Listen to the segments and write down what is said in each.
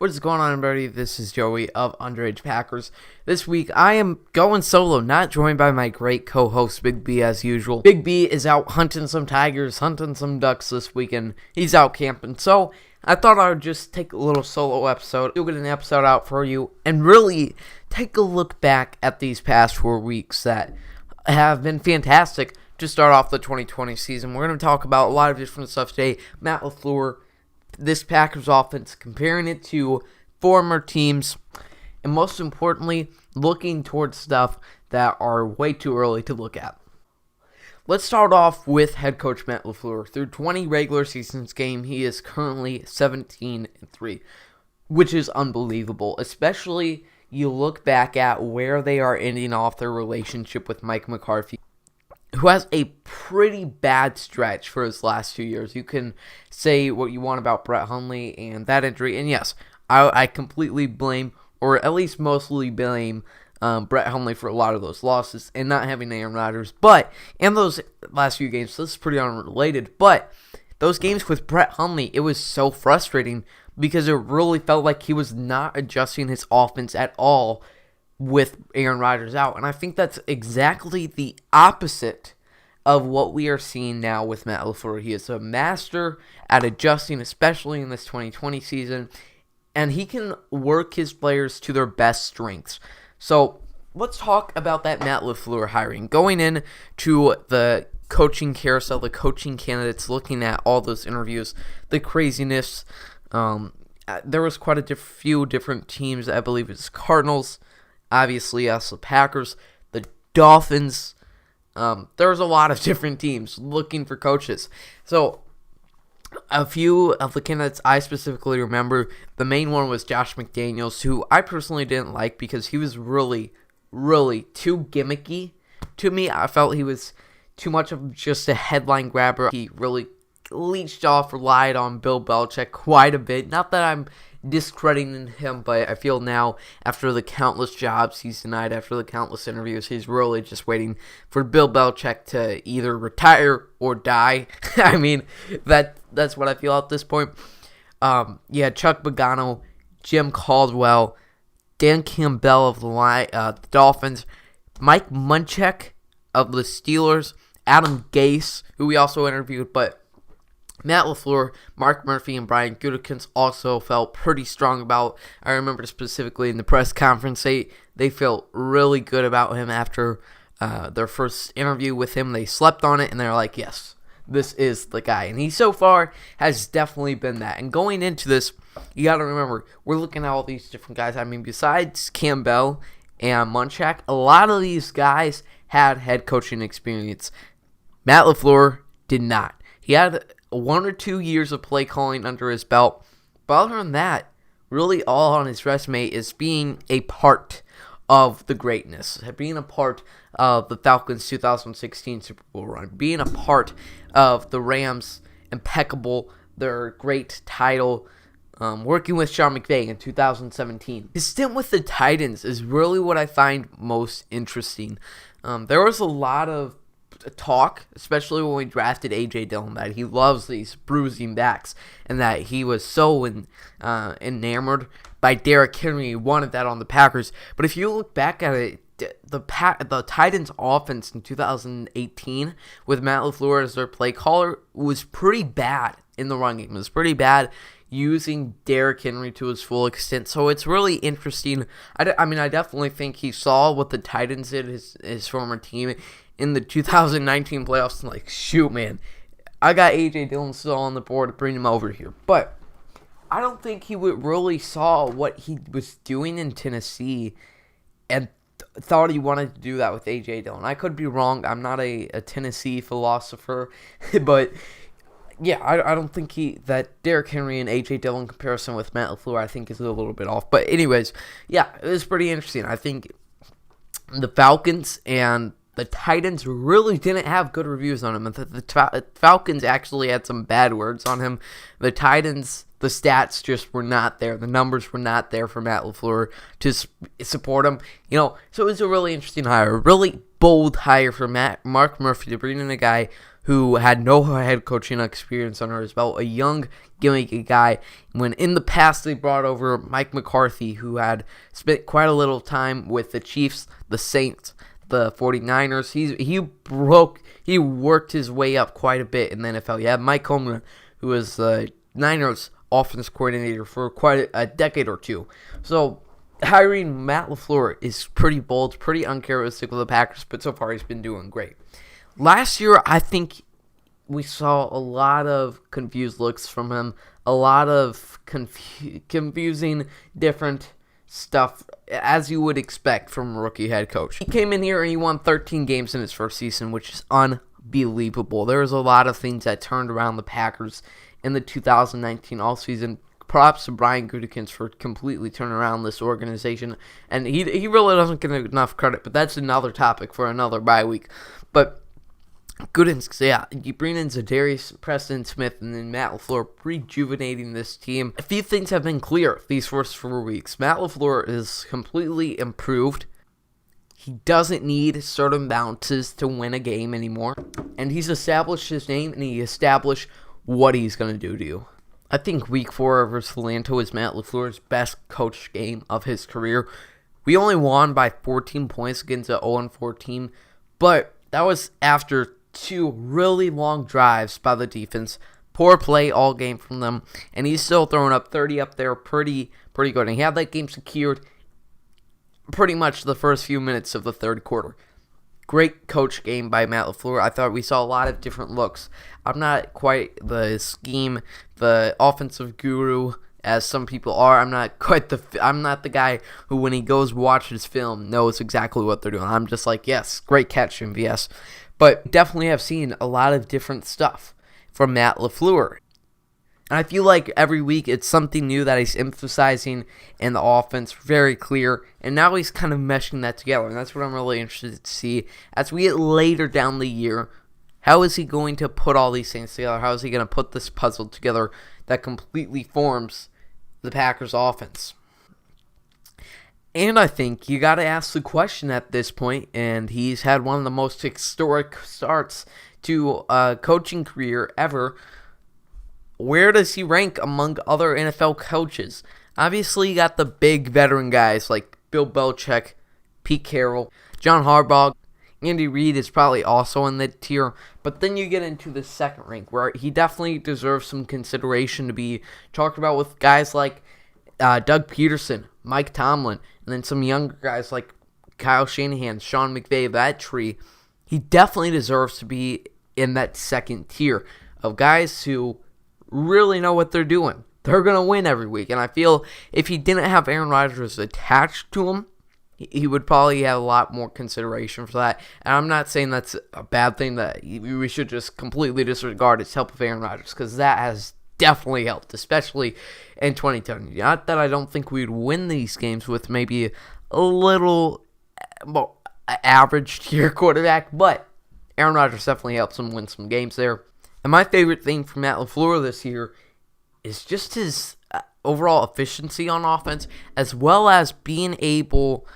What is going on, everybody? This is Joey of Underage Packers. This week, I am going solo, not joined by my great co-host, Big B, as usual. Big B is out hunting some tigers, hunting some ducks this weekend. He's out camping, so I thought I would just take a little solo episode. You'll get an episode out for you, and really take a look back at these past 4 weeks that have been fantastic to start off the 2020 season. We're going to talk about a lot of different stuff today. Matt LaFleur, this Packers offense, comparing it to former teams, and most importantly, looking towards stuff that are way too early to look at. Let's start off with head coach Matt LaFleur. Through 20 regular seasons games, he is currently 17-3, which is unbelievable, especially you look back at where they are ending off their relationship with Mike McCarthy, who has a pretty bad stretch for his last 2 years. You can say what you want about Brett Hundley and that injury, and yes, I completely blame, or at least mostly blame, Brett Hundley for a lot of those losses and not having Aaron Rodgers. But in those last few games, this is pretty unrelated, but those games with Brett Hundley, it was so frustrating because it really felt like he was not adjusting his offense at all with Aaron Rodgers out. And I think that's exactly the opposite of what we are seeing now with Matt LaFleur. He is a master at adjusting, especially in this 2020 season, and he can work his players to their best strengths. So let's talk about that Matt LaFleur hiring. Going into the coaching carousel, the coaching candidates, looking at all those interviews, the craziness, there was quite a few different teams. I believe it's Cardinals, obviously us, the Packers, the Dolphins. There's a lot of different teams looking for coaches. So a few of the candidates I specifically remember, the main one was Josh McDaniels, who I personally didn't like because he was really, really too gimmicky to me. I felt he was too much of just a headline grabber. He really relied on Bill Belichick quite a bit. Not that I'm discrediting him, but I feel now, after the countless jobs he's denied, after the countless interviews, he's really just waiting for Bill Belichick to either retire or die. I mean, that's what I feel at this point. Chuck Pagano, Jim Caldwell, Dan Campbell of the Dolphins, Mike Munchak of the Steelers, Adam Gase, who we also interviewed, but Matt LaFleur, Mark Murphy, and Brian Gutekunst also felt pretty strong about. I remember specifically in the press conference, they felt really good about him after their first interview with him. They slept on it, and they're like, yes, this is the guy. And he so far has definitely been that. And going into this, you got to remember, we're looking at all these different guys. I mean, besides Campbell and Munchak, a lot of these guys had head coaching experience. Matt LaFleur did not. He had 1 or 2 years of play calling under his belt. But other than that, really all on his resume is being a part of the greatness, being a part of the Falcons' 2016 Super Bowl run, being a part of the Rams' their great title, working with Sean McVay in 2017. His stint with the Titans is really what I find most interesting. There was a lot of talk, especially when we drafted A.J. Dillon, that he loves these bruising backs and that he was so enamored by Derrick Henry. He wanted that on the Packers. But if you look back at it, the Titans offense in 2018 with Matt LaFleur as their play caller was pretty bad in the run game. It was pretty bad using Derrick Henry to his full extent. So it's really interesting. I definitely think he saw what the Titans did, his former team, in the 2019 playoffs, and like, shoot, man, I got A.J. Dillon still on the board to bring him over here. But I don't think he really saw what he was doing in Tennessee and thought he wanted to do that with A.J. Dillon. I could be wrong. I'm not a Tennessee philosopher, but yeah, I don't think that Derrick Henry and A.J. Dillon comparison with Matt LaFleur, I think, is a little bit off. But anyways, yeah, it was pretty interesting. I think the Falcons and the Titans really didn't have good reviews on him. The Falcons actually had some bad words on him. The Titans, the stats just were not there. The numbers were not there for Matt LaFleur to support him. So it was a really interesting hire. A really bold hire for Mark Murphy to bring in a guy who had no head coaching experience under his belt, a young, gimmicky guy. When in the past they brought over Mike McCarthy, who had spent quite a little time with the Chiefs, the Saints, the 49ers. He worked his way up quite a bit in the NFL. You have Mike Holmgren, who was the Niners offense coordinator for quite a decade or two. So hiring Matt LaFleur is pretty bold, pretty uncharacteristic of the Packers, but so far he's been doing great. Last year, I think we saw a lot of confused looks from him, a lot of confusing different stuff, as you would expect from a rookie head coach. He came in here and he won 13 games in his first season, which is unbelievable. There was a lot of things that turned around the Packers in the 2019 offseason. Props to Brian Gutekunst for completely turning around this organization, and he really doesn't get enough credit, but that's another topic for another bye week. But Gutekunst, yeah, you bring in Zadarius Preston Smith and then Matt LaFleur, rejuvenating this team. A few things have been clear these first 4 weeks. Matt LaFleur is completely improved. He doesn't need certain bounces to win a game anymore, and he's established his name, and he established what he's going to do to you. I think Week 4 versus Atlanta is Matt LaFleur's best coached game of his career. We only won by 14 points against an 0-4 team, but that was after 2 really long drives by the defense. Poor play all game from them, and he's still throwing up 30 up there, pretty good. And he had that game secured pretty much the first few minutes of the third quarter. Great coach game by Matt LaFleur. I thought we saw a lot of different looks. I'm not quite the scheme, the offensive guru as some people are. I'm not the guy who, when he goes watches film, knows exactly what they're doing. I'm just like, yes, great catch, MVS. But definitely have seen a lot of different stuff from Matt LaFleur. And I feel like every week it's something new that he's emphasizing in the offense, very clear. And now he's kind of meshing that together. And that's what I'm really interested to see as we get later down the year. How is he going to put all these things together? How is he going to put this puzzle together that completely forms the Packers offense? And I think you got to ask the question at this point, and he's had one of the most historic starts to a coaching career ever. Where does he rank among other NFL coaches? Obviously, you got the big veteran guys like Bill Belichick, Pete Carroll, John Harbaugh. Andy Reid is probably also in that tier. But then you get into the second rank, where he definitely deserves some consideration to be talked about with guys like Doug Peterson, Mike Tomlin, and then some younger guys like Kyle Shanahan, Sean McVay, that tree. He definitely deserves to be in that second tier of guys who really know what they're doing. They're going to win every week. And I feel if he didn't have Aaron Rodgers attached to him, he would probably have a lot more consideration for that. And I'm not saying that's a bad thing, that we should just completely disregard his help of Aaron Rodgers, because that has definitely helped, especially in 2010. Not that I don't think we'd win these games with maybe a little more average tier quarterback, but Aaron Rodgers definitely helps him win some games there. And my favorite thing from Matt LaFleur this year is just his overall efficiency on offense, as well as being able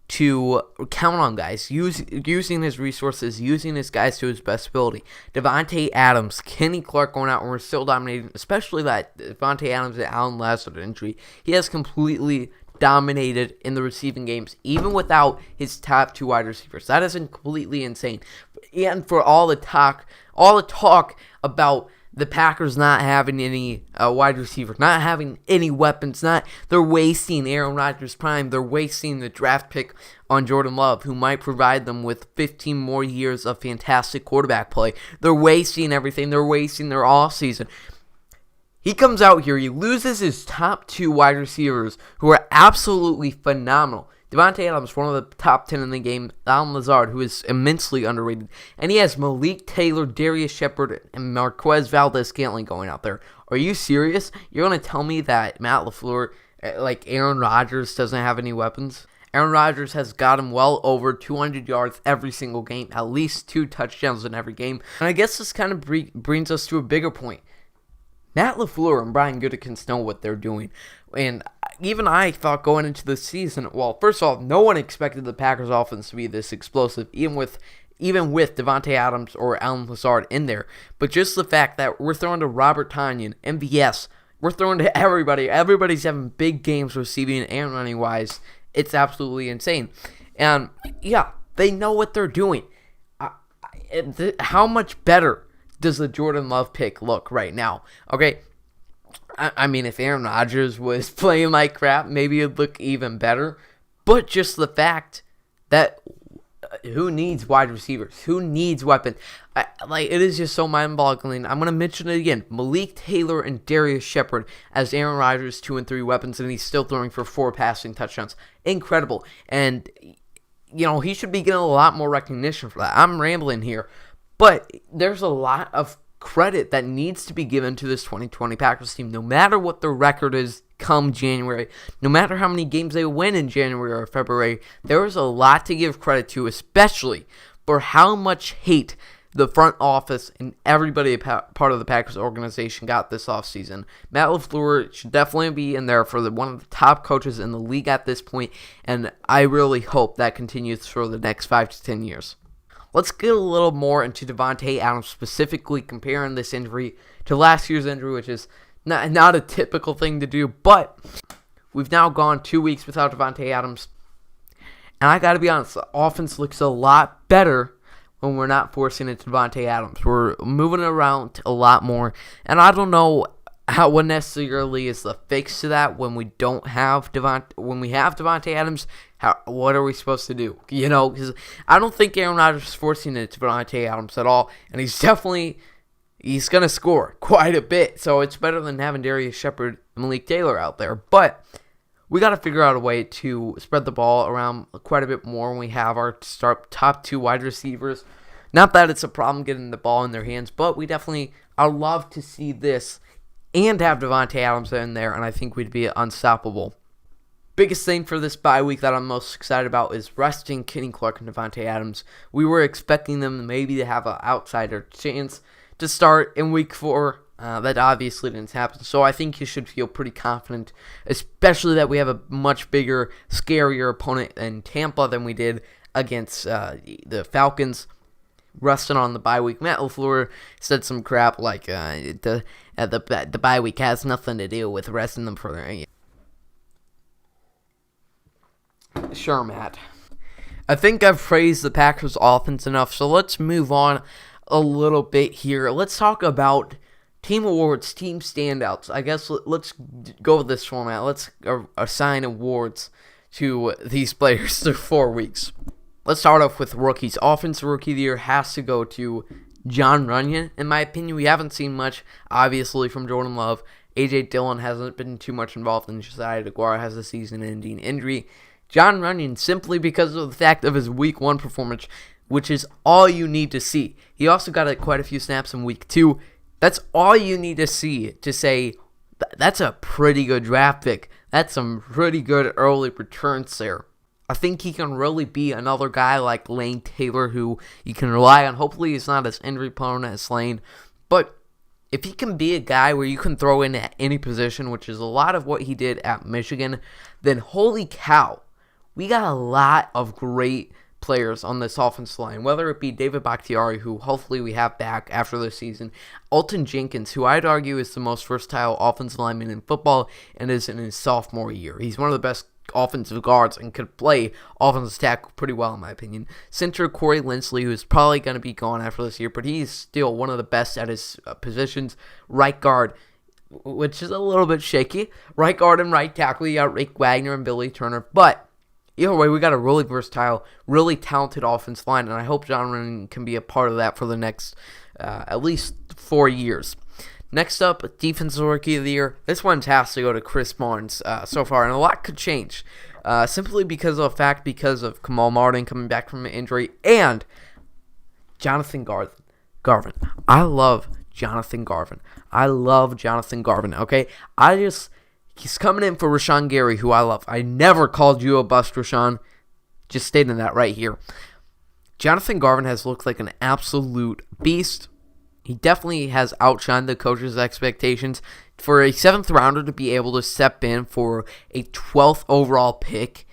to count on guys, using his resources, using his guys to his best ability. Devontae Adams, Kenny Clark going out, and we're still dominating, especially that Devontae Adams and Alan Lazard injury. He has completely dominated in the receiving games, even without his top 2 wide receivers. That is completely insane. And for all the talk about the Packers not having any wide receivers, not having any weapons, they're wasting Aaron Rodgers' prime. They're wasting the draft pick on Jordan Love, who might provide them with 15 more years of fantastic quarterback play. They're wasting everything. They're wasting their offseason. He comes out here, he loses his top 2 wide receivers, who are absolutely phenomenal. Devontae Adams, one of the top 10 in the game. Alan Lazard, who is immensely underrated. And he has Malik Taylor, Darius Shepard, and Marquez Valdez-Scantling going out there. Are you serious? You're going to tell me that Matt LaFleur, like Aaron Rodgers, doesn't have any weapons? Aaron Rodgers has got him well over 200 yards every single game. At least 2 touchdowns in every game. And I guess this kind of brings us to a bigger point. Matt LaFleur and Brian Gutekunst know what they're doing. And even I thought going into the season, well, first of all, no one expected the Packers offense to be this explosive, even even with Devontae Adams or Allen Lazard in there. But just the fact that we're throwing to Robert Tonyan, MVS, we're throwing to everybody. Everybody's having big games receiving and running-wise. It's absolutely insane. And, yeah, they know what they're doing. How much better does the Jordan Love pick look right now? Okay, I mean, if Aaron Rodgers was playing like crap, maybe it'd look even better. But just the fact that who needs wide receivers? Who needs weapons? It is just so mind-boggling. I'm going to mention it again. Malik Taylor and Darius Shepard as Aaron Rodgers' 2 and 3 weapons, and he's still throwing for 4 passing touchdowns. Incredible. And, he should be getting a lot more recognition for that. I'm rambling here. But there's a lot of credit that needs to be given to this 2020 Packers team, no matter what the record is come January, no matter how many games they win in January or February. There is a lot to give credit to, especially for how much hate the front office and everybody part of the Packers organization got this offseason. Matt LaFleur should definitely be in there for one of the top coaches in the league at this point, and I really hope that continues for the next 5 to 10 years. Let's get a little more into Devontae Adams, specifically comparing this injury to last year's injury, which is not a typical thing to do, but we've now gone 2 weeks without Devontae Adams, and I got to be honest, the offense looks a lot better when we're not forcing it to Devontae Adams. We're moving around a lot more, and I don't know what necessarily is the fix to that when we don't have when we have Devontae Adams. What are we supposed to do? Because I don't think Aaron Rodgers is forcing it to Devontae Adams at all, and he's going to score quite a bit, so it's better than having Darius Shepard and Malik Taylor out there. But we got to figure out a way to spread the ball around quite a bit more when we have our top 2 wide receivers. Not that it's a problem getting the ball in their hands, but I'd love to see this and have Devontae Adams in there, and I think we'd be unstoppable. Biggest thing for this bye week that I'm most excited about is resting Kenny Clark and Devontae Adams. We were expecting them maybe to have an outsider chance to start in week 4. That obviously didn't happen, so I think you should feel pretty confident, especially that we have a much bigger, scarier opponent in Tampa than we did against the Falcons. Resting on the bye week. Matt LaFleur said some crap like the bye week has nothing to do with resting them for their... Sure, Matt. I think I've praised the Packers offense enough, so let's move on a little bit here. Let's talk about team awards, team standouts. I guess let's go with this format. Let's assign awards to these players through 4 weeks. Let's start off with rookies. Offensive Rookie of the Year has to go to Jon Runyan. In my opinion, we haven't seen much, obviously, from Jordan Love. A.J. Dillon hasn't been too much involved, and Josiah DeGuara has a season-ending injury. Jon Runyan, simply because of the fact of his Week 1 performance, which is all you need to see. He also got quite a few snaps in Week 2. That's all you need to see to say, that's a pretty good draft pick. That's some pretty good early returns there. I think he can really be another guy like Lane Taylor who you can rely on. Hopefully he's not as injury prone as Lane. But if he can be a guy where you can throw in at any position, which is a lot of what he did at Michigan, then holy cow, we got a lot of great players on this offensive line, whether it be David Bakhtiari, who hopefully we have back after this season, Alton Jenkins, who I'd argue is the most versatile offensive lineman in football and is in his sophomore year. He's one of the best offensive guards and could play offensive tackle pretty well in my opinion. Center Corey Linsley, who's probably going to be gone after this year, but he's still one of the best at his positions. Right guard, which is a little bit shaky. Right guard and right tackle, you got Rick Wagner and Billy Turner, but either way, we got a really versatile, really talented offensive line, and I hope Jon Runyan can be a part of that for the next at least 4 years. Next up, Defensive Rookie of the Year. This one has to go to Chris Barnes so far, and a lot could change. Simply because of Kamal Martin coming back from an injury, and Jonathan Garvin. I love Jonathan Garvin. Okay? He's coming in for Rashawn Gary, who I love. I never called you a bust, Rashawn. Just stating that right here. Jonathan Garvin has looked like an absolute beast. He definitely has outshined the coach's expectations. For a 7th rounder to be able to step in for a 12th overall pick,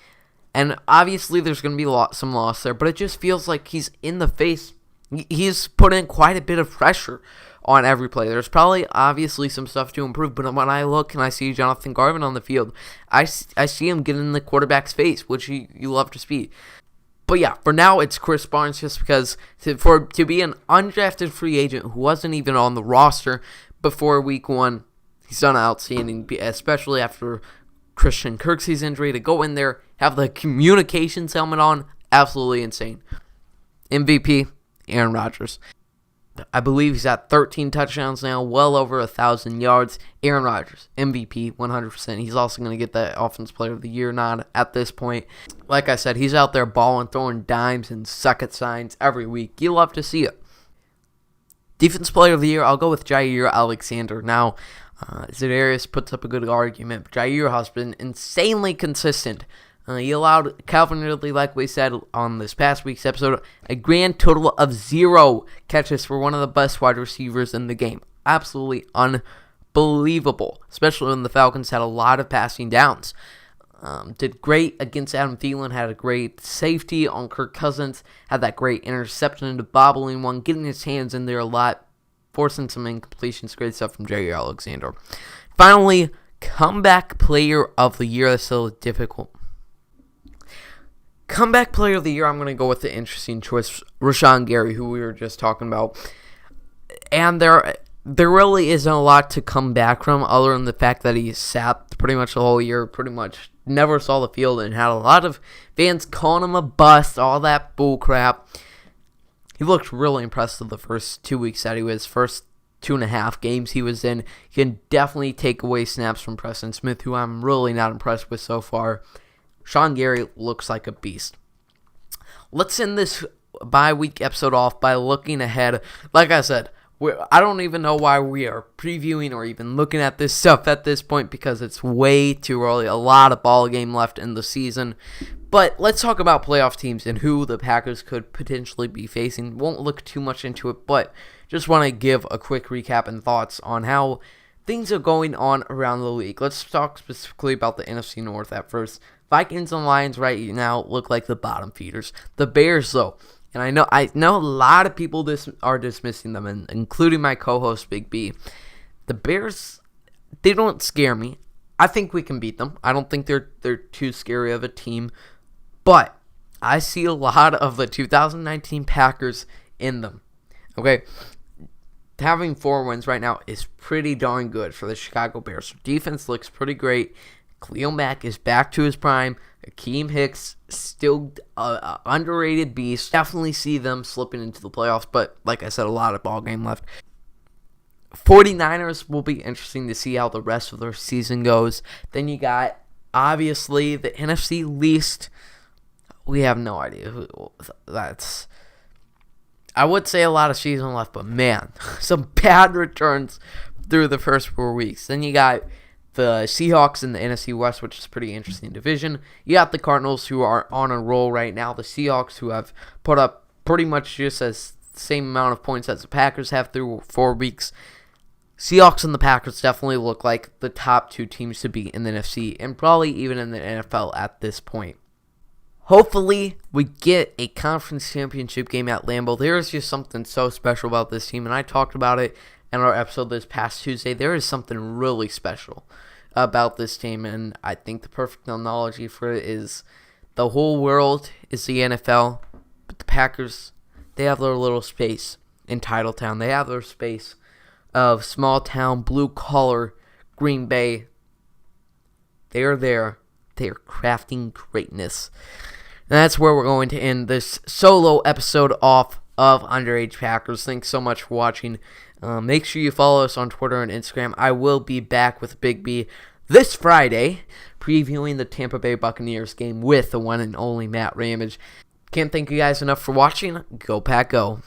And obviously there's going to be some loss there, but it just feels like he's in the face. He's put in quite a bit of pressure on every play. There's probably obviously some stuff to improve, but when I look and I see Jonathan Garvin on the field, I see him get in the quarterback's face, which you love to see. But yeah, for now it's Chris Barnes, just because to be an undrafted free agent who wasn't even on the roster before week 1, he's done outstanding, especially after Christian Kirksey's injury. To go in there, have the communications helmet on, absolutely insane. MVP, Aaron Rodgers. I believe he's at 13 touchdowns now, well over 1,000 yards. Aaron Rodgers, MVP, 100%. He's also going to get that Offensive Player of the Year nod at this point. Like I said, he's out there balling, throwing dimes and second signs every week. You love to see it. Defensive Player of the Year, I'll go with Jair Alexander. Now, Za'Darius puts up a good argument, but Jair has been insanely consistent. He allowed Calvin Ridley, like we said on this past week's episode, a grand total of 0 catches for one of the best wide receivers in the game. Absolutely unbelievable, especially when the Falcons had a lot of passing downs. Did great against Adam Thielen, had a great safety on Kirk Cousins, had that great interception into bobbling one, getting his hands in there a lot, forcing some incompletions. Great stuff from Jair Alexander. Finally, Comeback Player of the Year. That's still difficult. Comeback Player of the Year, I'm going to go with the interesting choice, Rashawn Gary, who we were just talking about. And there really isn't a lot to come back from other than the fact that he sat pretty much the whole year, pretty much never saw the field, and had a lot of fans calling him a bust, all that bull crap. He looked really impressive the first 2 weeks that he was, first 2.5 games he was in. He can definitely take away snaps from Preston Smith, who I'm really not impressed with so far. Sean Gary looks like a beast. Let's end this bye-week episode off by looking ahead. Like I said, I don't even know why we are previewing or even looking at this stuff at this point, because it's way too early. A lot of ball game left in the season. But let's talk about playoff teams and who the Packers could potentially be facing. Won't look too much into it, but just want to give a quick recap and thoughts on how things are going on around the league. Let's talk specifically about the NFC North at first. Vikings and Lions right now look like the bottom feeders. The Bears, though, and I know a lot of people are dismissing them, including my co-host Big B. The Bears, they don't scare me. I think we can beat them. I don't think they're too scary of a team, but I see a lot of the 2019 Packers in them. Okay, having 4 wins right now is pretty darn good for the Chicago Bears. Defense looks pretty great. Khalil Mack is back to his prime. Akeem Hicks, still underrated beast. Definitely see them slipping into the playoffs, but like I said, a lot of ball game left. 49ers will be interesting to see how the rest of their season goes. Then you got, obviously, the NFC least. We have no idea who that's. I would say a lot of season left, but man, some bad returns through the first 4 weeks. Then you got the Seahawks in the NFC West, which is a pretty interesting division. You got the Cardinals, who are on a roll right now. The Seahawks, who have put up pretty much just as same amount of points as the Packers have through 4 weeks. Seahawks and the Packers definitely look like the top 2 teams to be in the NFC, and probably even in the NFL at this point. Hopefully, we get a conference championship game at Lambeau. There is just something so special about this team, and I talked about it in our episode this past Tuesday. There is something really special about this team, and I think the perfect analogy for it is the whole world is the NFL, but the Packers, they have their little space in Titletown. They have their space of small town, blue collar, Green Bay. They are there. They are crafting greatness. And that's where we're going to end this solo episode off of Underage Packers. Thanks so much for watching. Make sure you follow us on Twitter and Instagram. I will be back with Big B this Friday, previewing the Tampa Bay Buccaneers game with the one and only Matt Ramage. Can't thank you guys enough for watching. Go Pack Go.